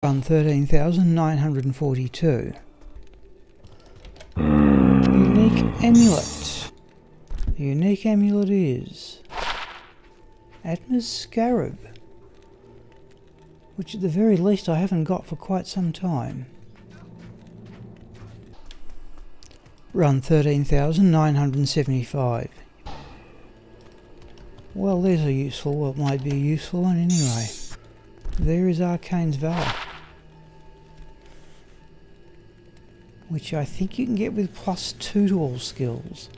Run 13,942. Unique amulet. The unique amulet is Atmos Scarab, which at the very least I haven't got for quite some time. Run 13,975. Well, there's a useful, well, it might be a useful one anyway. There is Arcane's Valor, which I think you can get with +2 to all skills.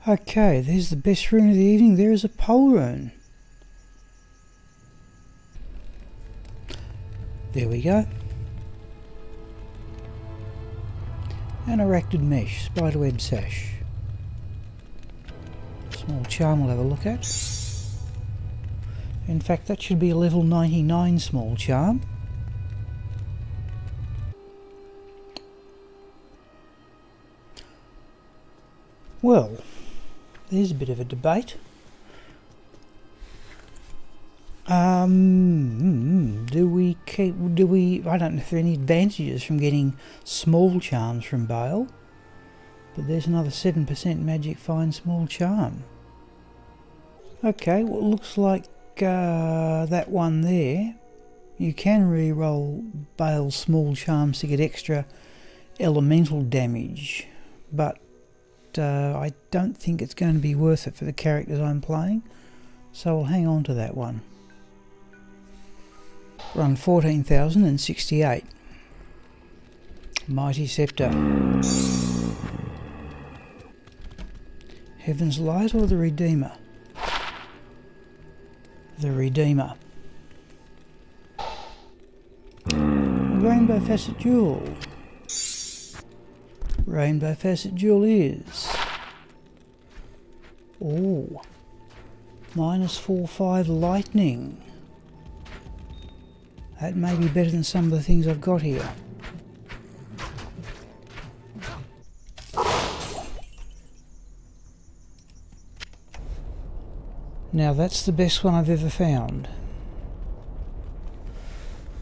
Okay, there's the best rune of the evening. There is a pole rune. There we go. An Arachnid Mesh, Spiderweb Sash. Small charm we'll have a look at. In fact, that should be a level 99 small charm. Well, there's a bit of a debate. I don't know if there are any advantages from getting small charms from Bale, but there's another 7% magic find small charm. Okay, well, it looks like that one there, you can re-roll Bale's small charms to get extra elemental damage, but I don't think it's going to be worth it for the characters I'm playing, so I'll hang on to that one. Run 14,068. Mighty Scepter. Heaven's Light or the Redeemer? The Redeemer. Rainbow Facet Jewel. Rainbow Facet Jewel is... oh, -4/5 lightning. That may be better than some of the things I've got here. Now that's the best one I've ever found.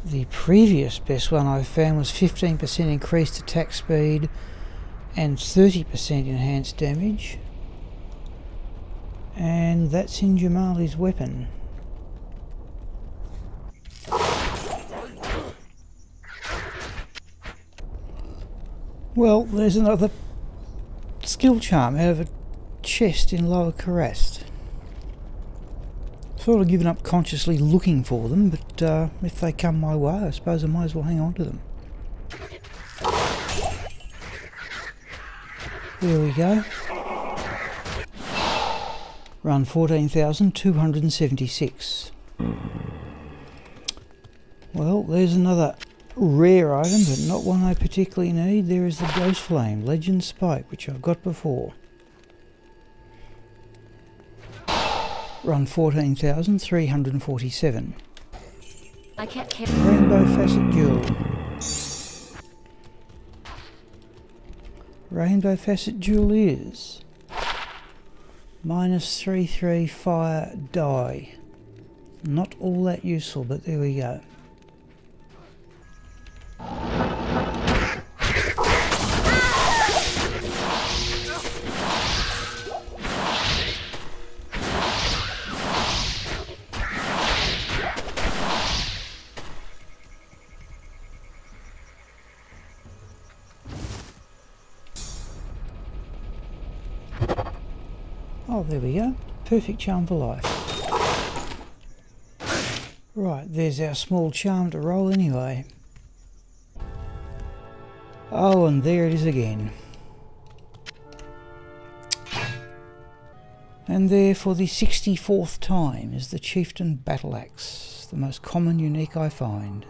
The previous best one I've found was 15% increased attack speed and 30% enhanced damage. And that's in Jamali's weapon. Well, there's another skill charm out of a chest in Lower Karast. Sort of given up consciously looking for them, but if they come my way, I suppose I might as well hang on to them. There we go. Run 14,276. Well, there's another rare item, but not one I particularly need. There is the Ghost Flame, Legend Spike, which I've got before. Run 14,347. I can't care. Rainbow Facet Jewel. Rainbow Facet Jewel is -3/3 fire die. Not all that useful, but there we go. Oh, there we go. Perfect charm for life. Right, there's our small charm to roll anyway. Oh, and there it is again. And there for the 64th time is the Chieftain Battle Axe, the most common unique I find.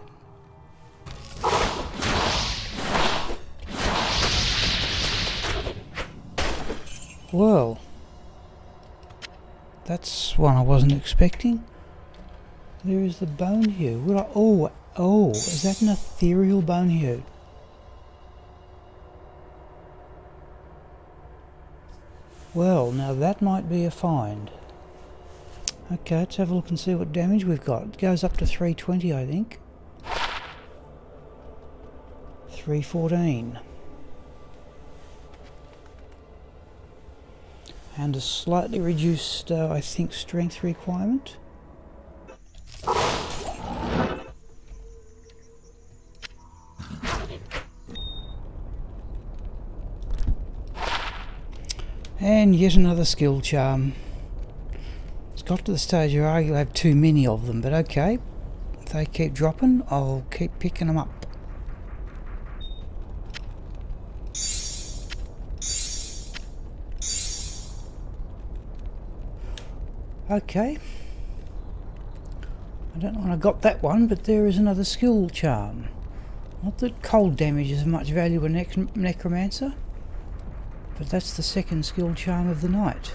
Well, that's one I wasn't expecting. There is the Bone Hue. Oh, is that an ethereal Bone Hue? Well, now that might be a find. Okay, let's have a look and see what damage we've got. It goes up to 320, I think. 314. And a slightly reduced, I think, strength requirement. And yet another skill charm. It's got to the stage where I have too many of them, but okay. If they keep dropping, I'll keep picking them up. Okay. I don't know when I got that one, but there is another skill charm. Not that cold damage is of much value in Necromancer, but that's the second skill charm of the night.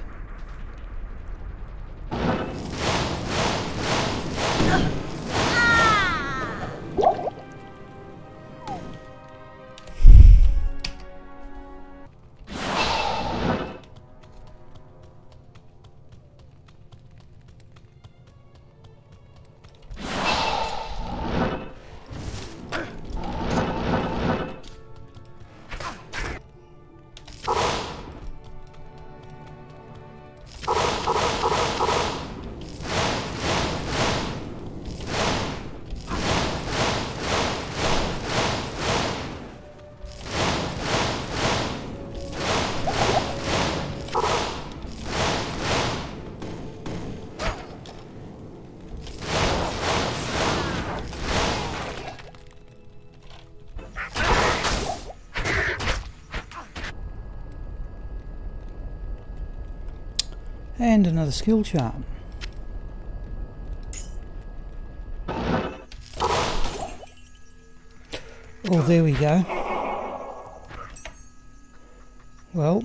And another skill charm. Oh, there we go. Well,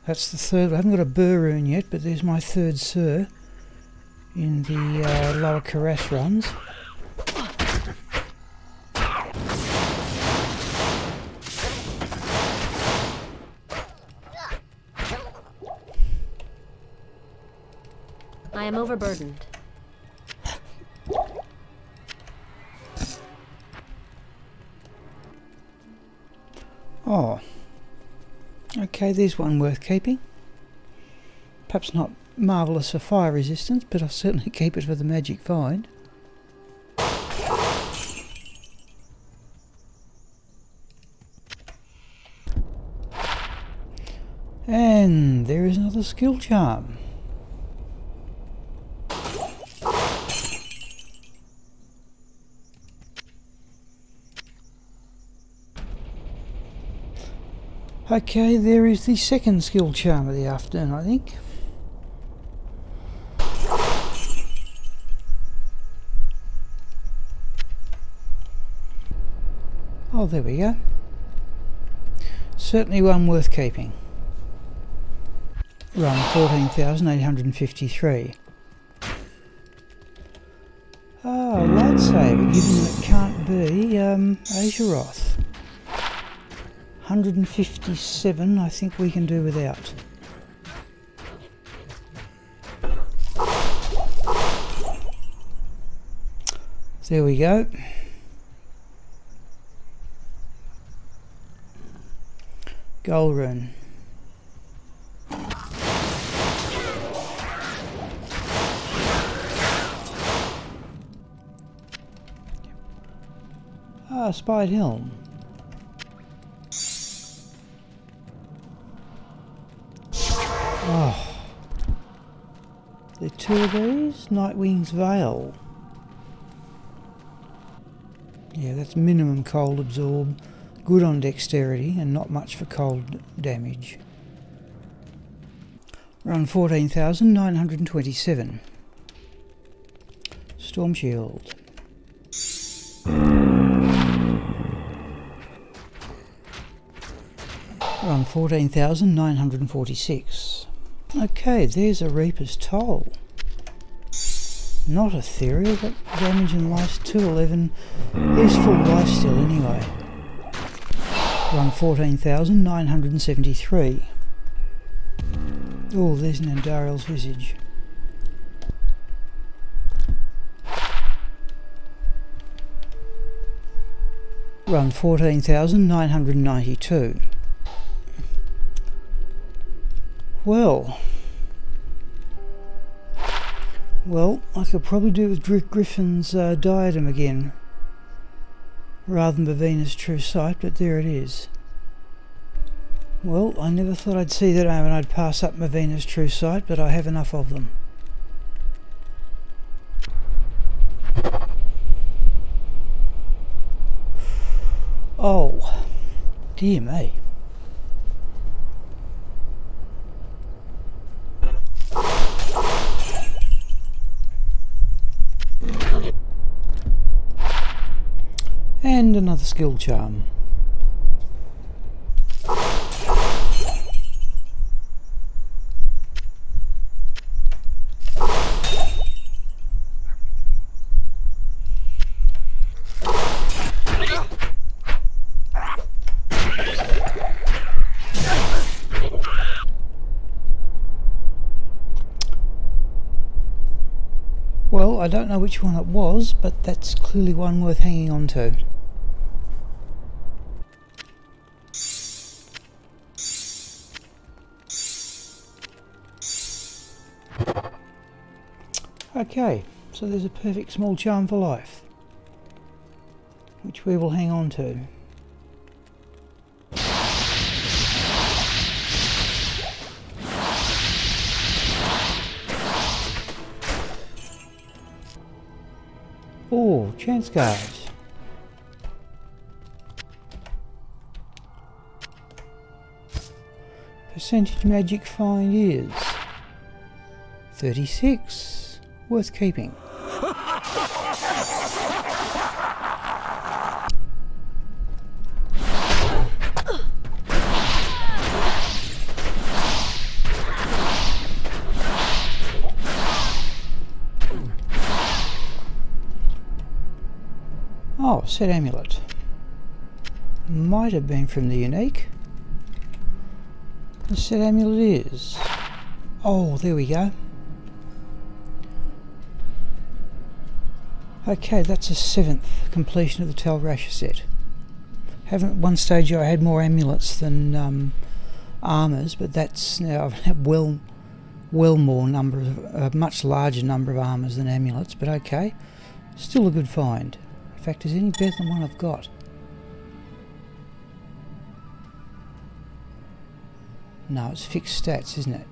that's the third. I haven't got a burr rune yet, but there's my third Sir in the lower Karass runs. I am overburdened. Oh, okay, there's one worth keeping. Perhaps not marvellous for fire resistance, but I'll certainly keep it for the magic find. And there is another skill charm. Okay, there is the second skill charm of the afternoon, I think. Oh, there we go. Certainly one worth keeping. Run 14,853. Oh, lightsaber, given that it can't be Azeroth. 157 I think we can do without. There we go. Gold rune. Ah, Spied Helm. Oh, there are two of these. Nightwing's Veil. Yeah, that's minimum cold absorb. Good on dexterity and not much for cold damage. Run 14,927. Storm Shield. Run 14,946. Okay, there's a Reaper's Toll. Not ethereal, but damage and life 211. There's full life still anyway. Run 14,973. Oh, there's no Darrells Message. Run 14,992. Well, I could probably do with Griffin's diadem again, rather than Bavina's true sight, but there it is. Well, I never thought I'd see that and I'd pass up Mavina's true sight, but I have enough of them. Oh, dear me. And another skill charm. Well, I don't know which one it was, but that's clearly one worth hanging on to. Okay, so there's a perfect small charm for life, which we will hang on to. Oh, chance cards. Percentage magic find is 36. Worth keeping. Oh, set amulet. Might have been from the unique. The set amulet is. Oh, there we go. Okay, that's a 7th completion of the Talrasha set. At one stage I had more amulets than armours, but that's now I've had well more number of a much larger number of armours than amulets. But okay, still a good find. In fact, is any better than one I've got? No, it's fixed stats, isn't it?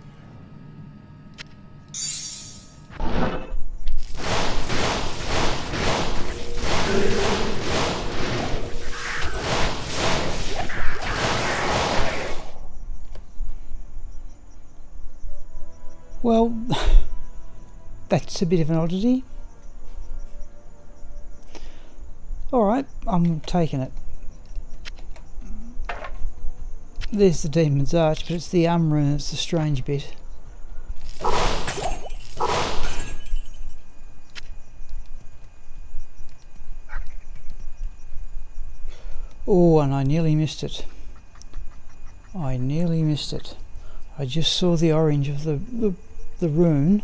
Well, that's a bit of an oddity. Alright, I'm taking it. There's the Demon's Arch, but it's the rune that's the strange bit. Oh, and I nearly missed it. I nearly missed it. I just saw the orange of the rune.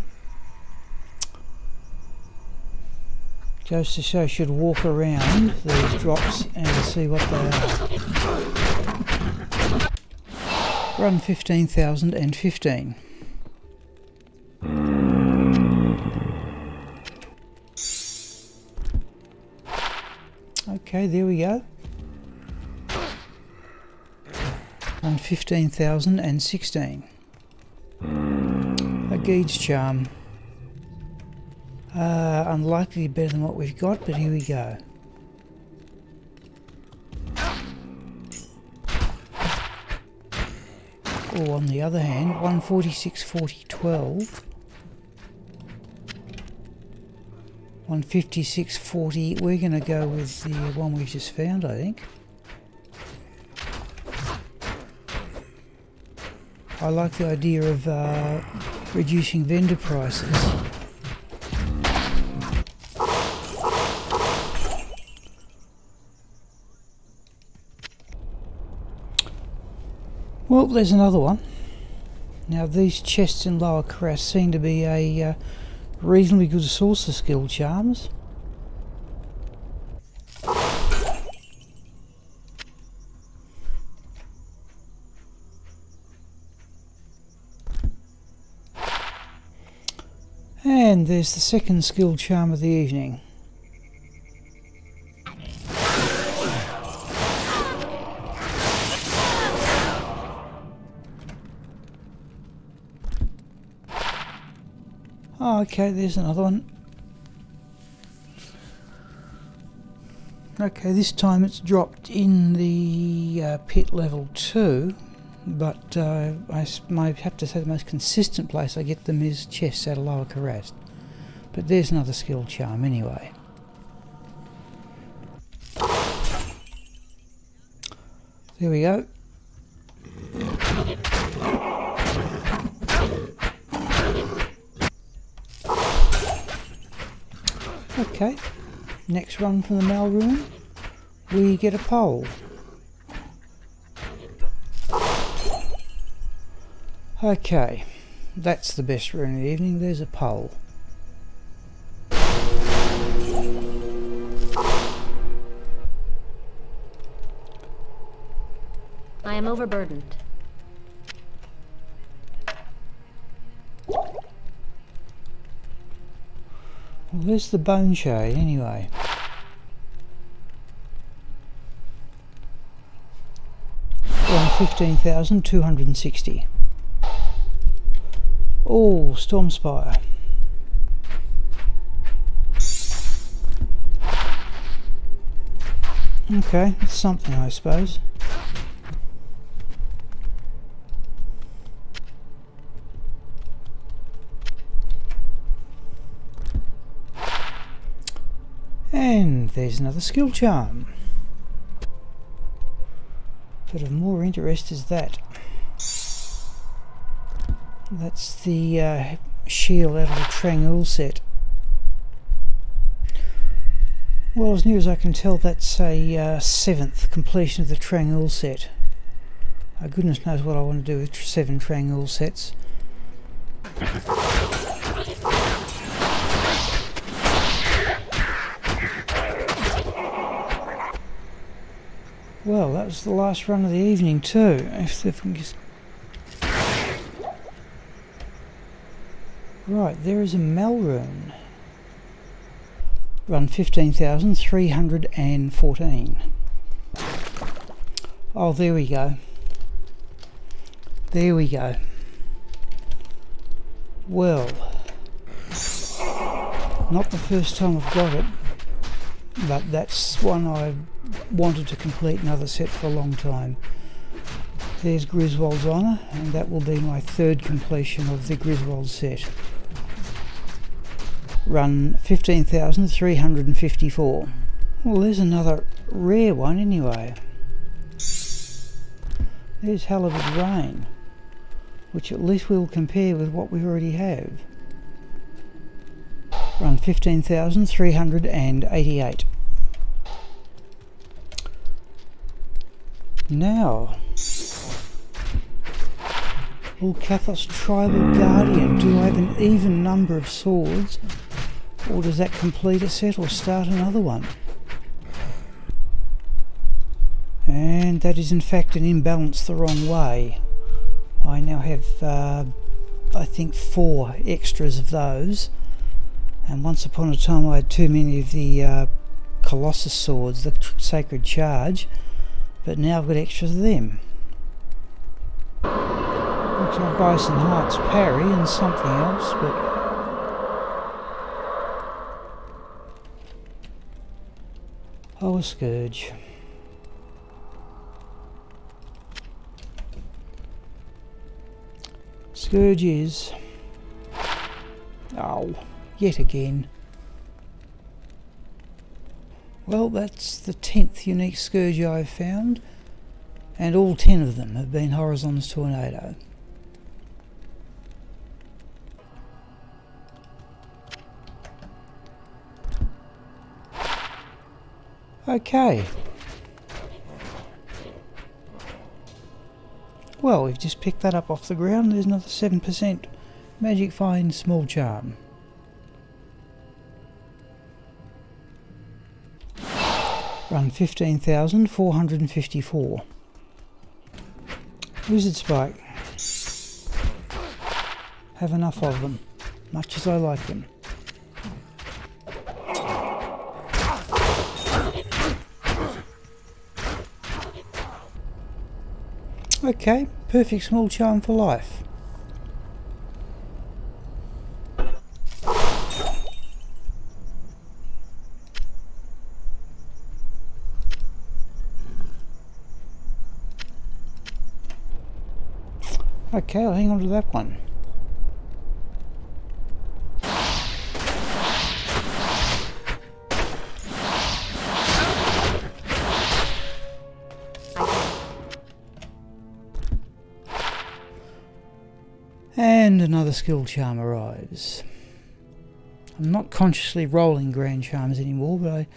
Goes to show I should walk around these drops and see what they are. Run 15,015. Okay, there we go. Run 15,016. A Geed's charm. Unlikely better than what we've got, but here we go. Or on the other hand, 146, 40, 12. 156, 40. We're going to go with the one we've just found, I think. I like the idea of reducing vendor prices. Well, there's another one. Now these chests in Lower Crest seem to be a reasonably good source of skill charms. And there's the second skill charm of the evening. Oh, okay, there's another one. Okay, this time it's dropped in the pit level 2, but I might have to say the most consistent place I get them is chests out of Lower Karast. But there's another skill charm anyway. There we go. Okay, next run from the Mal Room, we get a pole. Okay, that's the best rune of the evening, there's a pole. I am overburdened. Well, there's the Bone Shade anyway. We're on 15,260. Oh, Stormspire. Okay, it's something I suppose. And there's another skill charm. But of more interest is that. That's the shield out of the Trangul set. Well, as near as I can tell, that's a 7th completion of the Trangul set. Goodness knows what I want to do with 7 Trangul sets. Well, that was the last run of the evening too. If we can just... Right, there is a Mal Rune. Run 15,314. Oh, there we go. There we go. Well, not the first time I've got it, but that's one I've wanted to complete another set for a long time. There's Griswold's Honour, and that will be my 3rd completion of the Griswold set. Run 15,354. Well, there's another rare one anyway. There's Halibut Rain, which at least we'll compare with what we already have. Run 15,388. Now, Ulcathos Tribal Guardian. Do I have an even number of swords, or does that complete a set or start another one? And that is in fact an imbalance the wrong way. I now have I think 4 extras of those, and once upon a time I had too many of the Colossus swords, the Sacred Charge, but now I've got extras of them. Looks like Bison Heart's parry and something else, but... Oh, a Scourge. Scourge is... Oh, yet again. Well, that's the 10th unique Scourge I've found, and all 10 of them have been Horizon's Tornado. Okay. Well, we've just picked that up off the ground. There's another 7% Magic Find Small Charm. Run 15,454. Wizard Spike. Have enough of them. much as I like them. Okay, perfect small charm for life. Okay, I'll hang on to that one. And another skill charm arrives. I'm not consciously rolling grand charms anymore, but I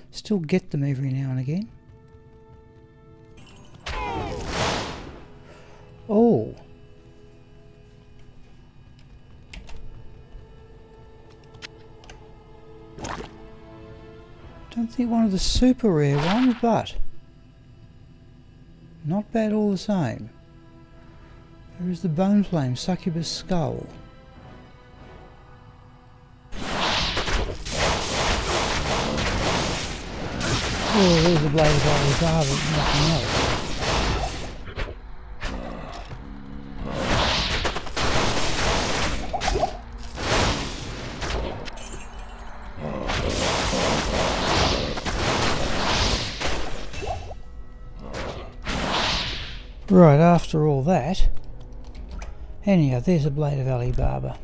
still get them every now and again. Oh! Don't think one of the super rare ones, but not bad all the same. There is the Bone Flame Succubus Skull. Oh, there's the Blade of Alibaba, nothing else. Right, after all that, anyhow, there's a Blade of Alibaba.